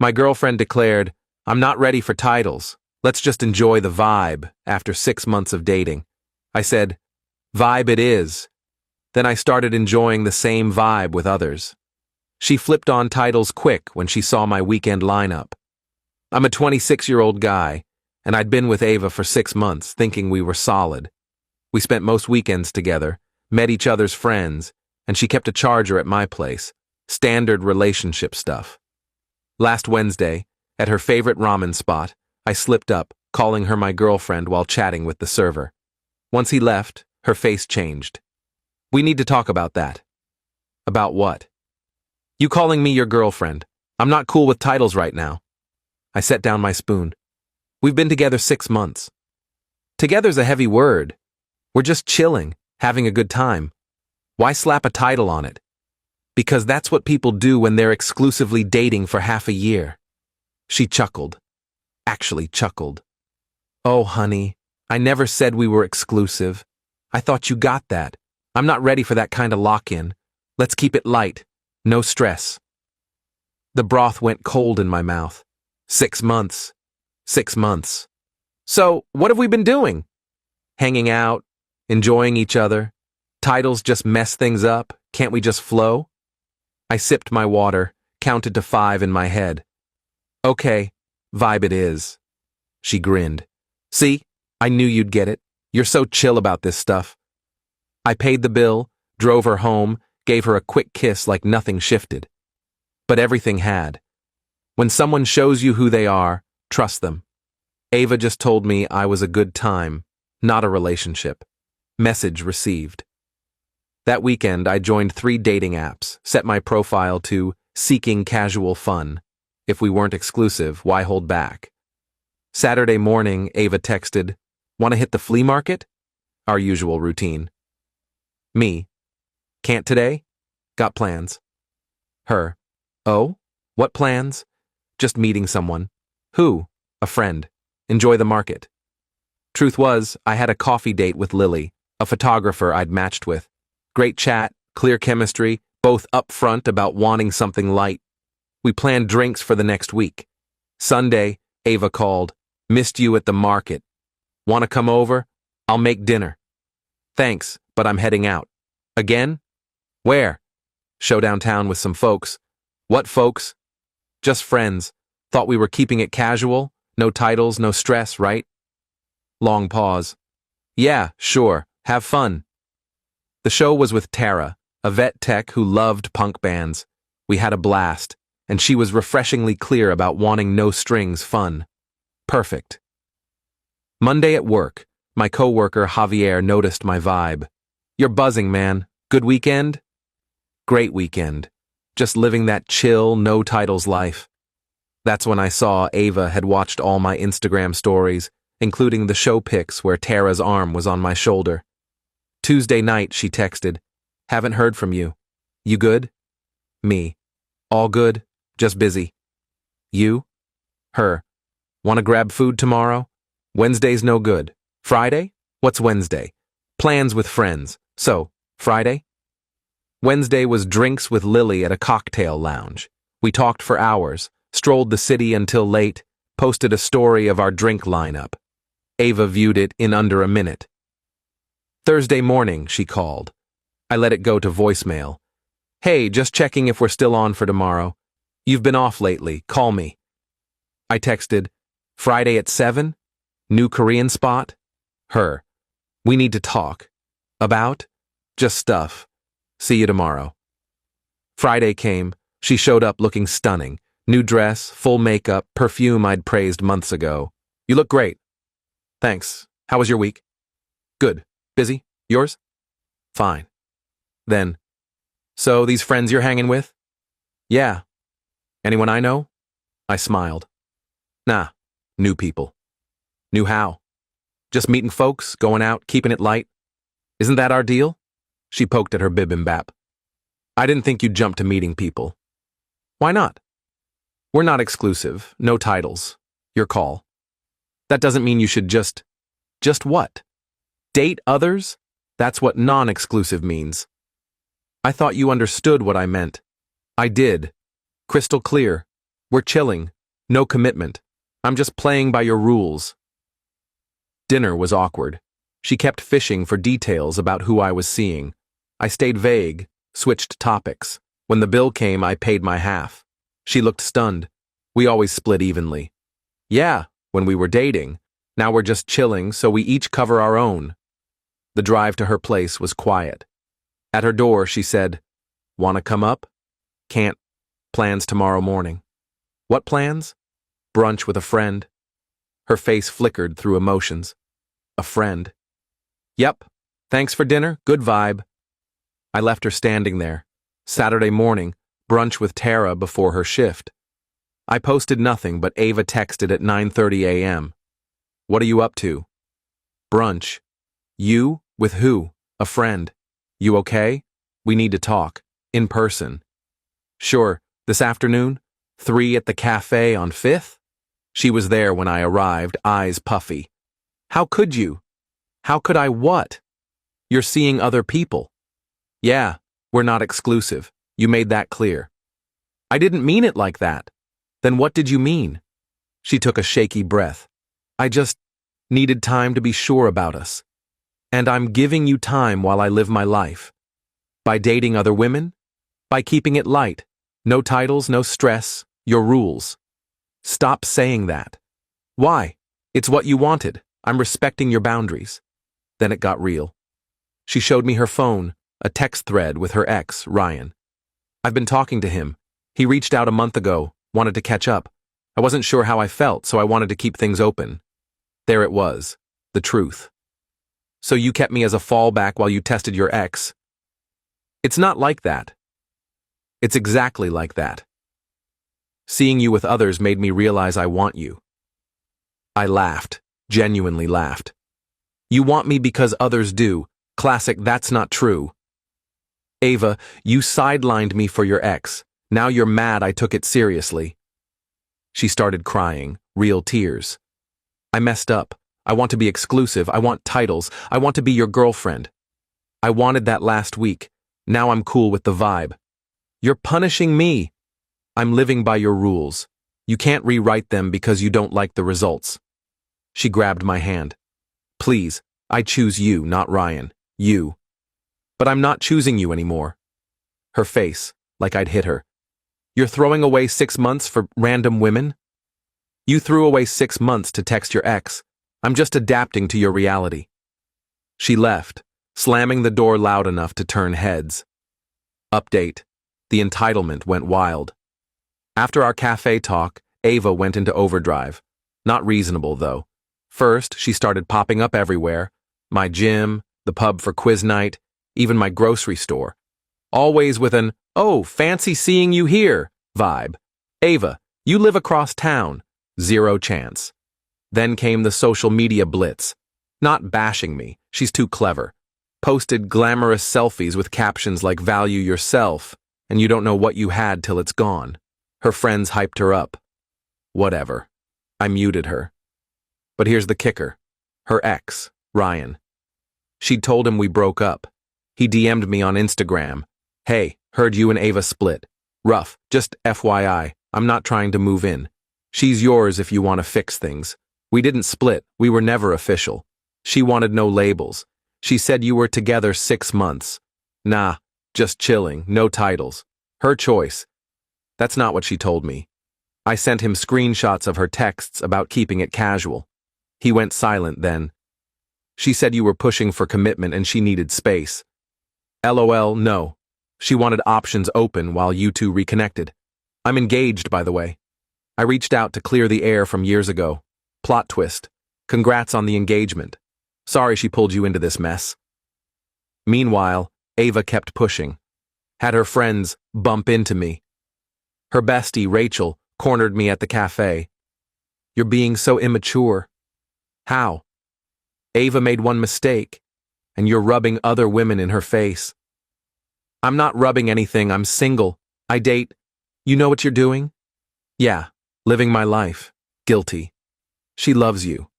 My girlfriend declared, "I'm not ready for titles. Let's just enjoy the vibe," after 6 months of dating. I said, "Vibe it is." Then I started enjoying the same vibe with others. She flipped on titles quick when she saw my weekend lineup. I'm a 26-year-old guy, and I'd been with Ava for 6 months, thinking we were solid. We spent most weekends together, met each other's friends, and she kept a charger at my place. Standard relationship stuff. Last Wednesday, at her favorite ramen spot, I slipped up, calling her my girlfriend while chatting with the server. Once he left, her face changed. "We need to talk about that." "About what?" "You calling me your girlfriend. I'm not cool with titles right now." I set down my spoon. "We've been together 6 months. Together's a heavy word. We're just chilling, having a good time. Why slap a title on it?" "Because that's what people do when they're exclusively dating for half a year." She chuckled. Actually chuckled. "Oh, honey, I never said we were exclusive. I thought you got that. I'm not ready for that kind of lock-in. Let's keep it light. No stress." The broth went cold in my mouth. 6 months. 6 months. So, what have we been doing? Hanging out, enjoying each other. Titles just mess things up. Can't we just flow? I sipped my water, counted to 5 in my head. "Okay, vibe it is." She grinned. "See, I knew you'd get it. You're so chill about this stuff." I paid the bill, drove her home, gave her a quick kiss like nothing shifted. But everything had. When someone shows you who they are, trust them. Ava just told me I was a good time, not a relationship. Message received. That weekend, I joined 3 dating apps, set my profile to "seeking casual fun." If we weren't exclusive, why hold back? Saturday morning, Ava texted, "Want to hit the flea market?" Our usual routine. Me. "Can't today? Got plans." Her. "Oh? What plans?" "Just meeting someone." "Who?" "A friend. Enjoy the market." Truth was, I had a coffee date with Lily, a photographer I'd matched with. Great chat, clear chemistry, both upfront about wanting something light. We planned drinks for the next week. Sunday, Ava called, "Missed you at the market. Want to come over? I'll make dinner." "Thanks, but I'm heading out." "Again?" "Where?" "Show downtown with some folks." "What folks?" "Just friends. Thought we were keeping it casual. No titles, no stress, right?" Long pause. "Yeah, sure. Have fun." The show was with Tara, a vet tech who loved punk bands. We had a blast, and she was refreshingly clear about wanting no-strings fun. Perfect. Monday at work, my coworker Javier noticed my vibe. "You're buzzing, man. Good weekend?" "Great weekend. Just living that chill, no-titles life." That's when I saw Ava had watched all my Instagram stories, including the show pics where Tara's arm was on my shoulder. Tuesday night, she texted, "Haven't heard from you. You good?" Me. "All good, just busy." You? Her. "Want to grab food tomorrow? Wednesday's no good. Friday? What's Wednesday?" "Plans with friends. So, Friday?" Wednesday was drinks with Lily at a cocktail lounge. We talked for hours, strolled the city until late, posted a story of our drink lineup. Ava viewed it in under a minute. Thursday morning, she called. I let it go to voicemail. "Hey, just checking if we're still on for tomorrow. You've been off lately, call me." I texted, "Friday at 7? New Korean spot?" Her. "We need to talk." "About?" "Just stuff. See you tomorrow." Friday came. She showed up looking stunning. New dress, full makeup, perfume I'd praised months ago. "You look great." "Thanks. How was your week?" "Good. Busy? Yours?" "Fine." Then, "So these friends you're hanging with?" "Yeah." "Anyone I know?" I smiled. "Nah. New people." "New how?" "Just meeting folks, going out, keeping it light." "Isn't that our deal?" She poked at her bibimbap. "I didn't think you'd jump to meeting people." "Why not?" "We're not exclusive, no titles. Your call." "That doesn't mean you should just what? Date others? That's what non-exclusive means." "I thought you understood what I meant." "I did. Crystal clear. We're chilling. No commitment. I'm just playing by your rules. Dinner was awkward. She kept fishing for details about who I was seeing. I stayed vague, switched topics. When the bill came, I paid my half. She looked stunned. We always split evenly. Yeah, when we were dating. Now we're just chilling, so we each cover our own. The drive to her place was quiet. At her door, she said, "Wanna come up?" "Can't. Plans tomorrow morning." "What plans?" "Brunch with a friend." Her face flickered through emotions. "A friend?" "Yep. Thanks for dinner. Good vibe." I left her standing there. Saturday morning, brunch with Tara before her shift. I posted nothing, but Ava texted at 9:30 a.m. "What are you up to?" "Brunch." "You? With who?" "A friend." "You okay?" "We need to talk. In person." "Sure. This afternoon? 3 at the cafe on 5th? She was there when I arrived, eyes puffy. "How could you?" "How could I what?" "You're seeing other people." "Yeah, we're not exclusive. You made that clear." "I didn't mean it like that." "Then what did you mean?" She took a shaky breath. "I just needed time to be sure about us. And I'm giving you time while I live my life. By dating other women? By keeping it light. No titles, no stress, your rules." "Stop saying that." "Why? It's what you wanted. I'm respecting your boundaries." Then it got real. She showed me her phone, a text thread with her ex, Ryan. "I've been talking to him. He reached out a month ago, wanted to catch up. I wasn't sure how I felt, so I wanted to keep things open." There it was, the truth. "So you kept me as a fallback while you tested your ex?" "It's not like that." "It's exactly like that. Seeing you with others made me realize I want you." I laughed, genuinely laughed. "You want me because others do. Classic, that's not true." "Ava, you sidelined me for your ex. Now you're mad I took it seriously." She started crying, real tears. "I messed up. I want to be exclusive. I want titles. I want to be your girlfriend. I wanted that last week. Now I'm cool with the vibe." "You're punishing me." "I'm living by your rules. You can't rewrite them because you don't like the results." She grabbed my hand. "Please, I choose you, not Ryan. You." "But I'm not choosing you anymore." Her face, like I'd hit her. "You're throwing away 6 months for random women?" "You threw away 6 months to text your ex. I'm just adapting to your reality." She left, slamming the door loud enough to turn heads. Update. The entitlement went wild. After our cafe talk, Ava went into overdrive. Not reasonable, though. First, she started popping up everywhere. My gym, the pub for quiz night, even my grocery store. Always with an, "Oh, fancy seeing you here" vibe. "Ava, you live across town." Zero chance. Then came the social media blitz. Not bashing me, she's too clever. Posted glamorous selfies with captions like "value yourself," and you don't know what you had till it's gone. Her friends hyped her up. Whatever. I muted her. But here's the kicker. Her ex, Ryan. She'd told him we broke up. He DM'd me on Instagram. "Hey, heard you and Ava split. Rough, just FYI, I'm not trying to move in. She's yours if you want to fix things. We didn't split, we were never official." She wanted no labels. She said you were together 6 months. Nah, just chilling, no titles. Her choice. That's not what she told me. I sent him screenshots of her texts about keeping it casual. He went silent then. She said you were pushing for commitment and she needed space. LOL, no. She wanted options open while you two reconnected. I'm engaged, by the way. I reached out to clear the air from years ago. Plot twist. Congrats on the engagement. Sorry she pulled you into this mess. Meanwhile, Ava kept pushing. Had her friends bump into me. Her bestie, Rachel, cornered me at the cafe. "You're being so immature." "How?" "Ava made one mistake, and you're rubbing other women in her face." "I'm not rubbing anything, I'm single. I date. You know what you're doing?" "Yeah, living my life. Guilty." She loves you.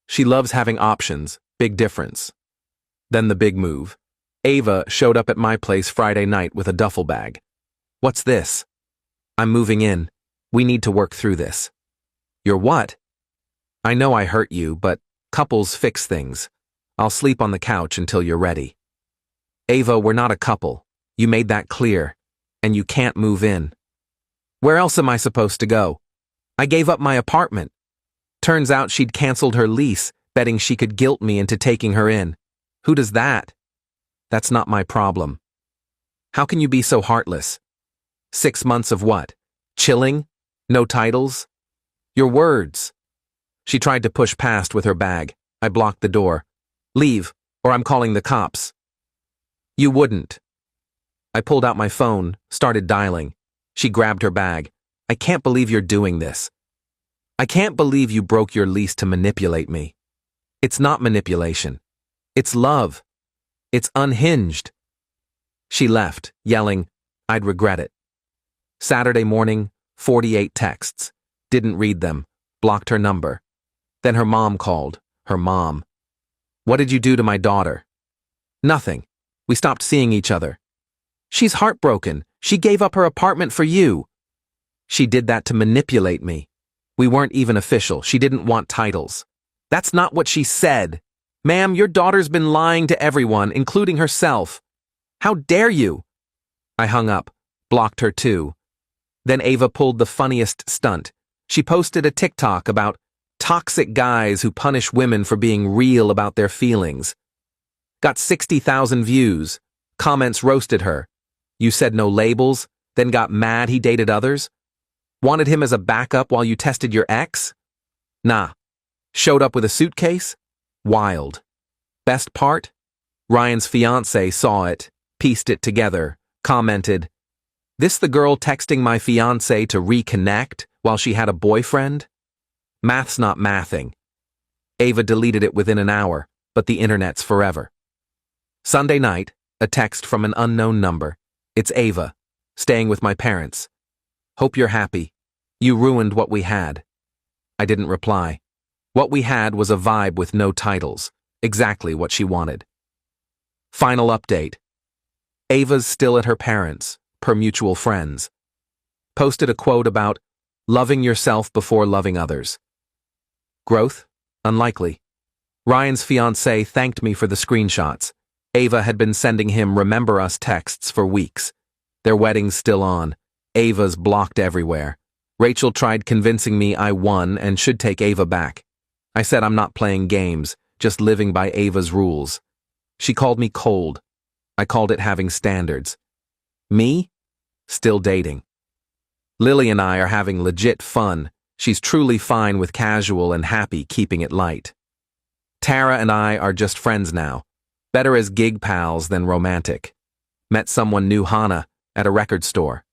She loves having options, big difference. Then the big move. Ava showed up at my place Friday night with a duffel bag. "What's this?" "I'm moving in." We need to work through this. You're what? I know I hurt you, but couples fix things. I'll sleep on the couch until you're ready. Ava, we're not a couple. You made that clear. And you can't move in. Where else am I supposed to go? I gave up my apartment. Turns out she'd canceled her lease, betting she could guilt me into taking her in. Who does that? That's not my problem. How can you be so heartless? 6 months of what? Chilling? No titles? Your words. She tried to push past with her bag. I blocked the door. Leave, or I'm calling the cops. You wouldn't. I pulled out my phone, started dialing. She grabbed her bag. I can't believe you're doing this. I can't believe you broke your lease to manipulate me. It's not manipulation. It's love. It's unhinged. She left, yelling, I'd regret it. Saturday morning, 48 texts. Didn't read them. Blocked her number. Then her mom called. Her mom. What did you do to my daughter? Nothing. We stopped seeing each other. She's heartbroken. She gave up her apartment for you. She did that to manipulate me. We weren't even official. She didn't want titles. That's not what she said. Ma'am, your daughter's been lying to everyone, including herself. How dare you? I hung up, blocked her too. Then Ava pulled the funniest stunt. She posted a TikTok about toxic guys who punish women for being real about their feelings. Got 60,000 views. Comments roasted her. You said no labels, then got mad he dated others? Wanted him as a backup while you tested your ex? Nah. Showed up with a suitcase? Wild. Best part? Ryan's fiancé saw it, pieced it together, commented, This the girl texting my fiancé to reconnect while she had a boyfriend? Math's not mathing. Ava deleted it within an hour, but the internet's forever. Sunday night, a text from an unknown number. It's Ava, staying with my parents. Hope you're happy. You ruined what we had. I didn't reply. What we had was a vibe with no titles, exactly what she wanted. Final update. Ava's still at her parents', per mutual friends. Posted a quote about loving yourself before loving others. Growth? Unlikely. Ryan's fiancé thanked me for the screenshots. Ava had been sending him remember us texts for weeks. Their wedding's still on. Ava's blocked everywhere. Rachel tried convincing me I won and should take Ava back. I said I'm not playing games, just living by Ava's rules. She called me cold. I called it having standards. Me? Still dating. Lily and I are having legit fun. She's truly fine with casual and happy keeping it light. Tara and I are just friends now. Better as gig pals than romantic. Met someone new, Hannah, at a record store.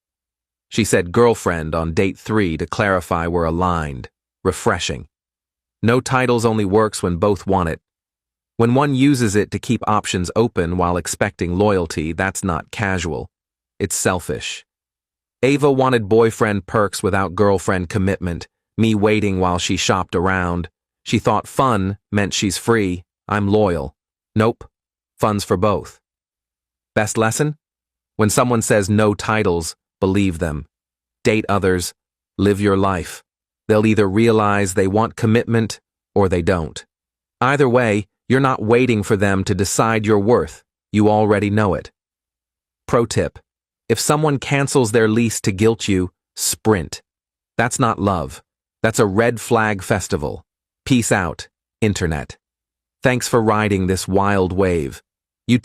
She said girlfriend on date 3 to clarify we're aligned. Refreshing. No titles only works when both want it. When one uses it to keep options open while expecting loyalty, that's not casual. It's selfish. Ava wanted boyfriend perks without girlfriend commitment, me waiting while she shopped around. She thought fun meant she's free. I'm loyal. Nope. Fun's for both. Best lesson? When someone says no titles, believe them. Date others. Live your life. They'll either realize they want commitment or they don't. Either way, you're not waiting for them to decide your worth. You already know it. Pro tip. If someone cancels their lease to guilt you, sprint. That's not love. That's a red flag festival. Peace out, Internet. Thanks for riding this wild wave. You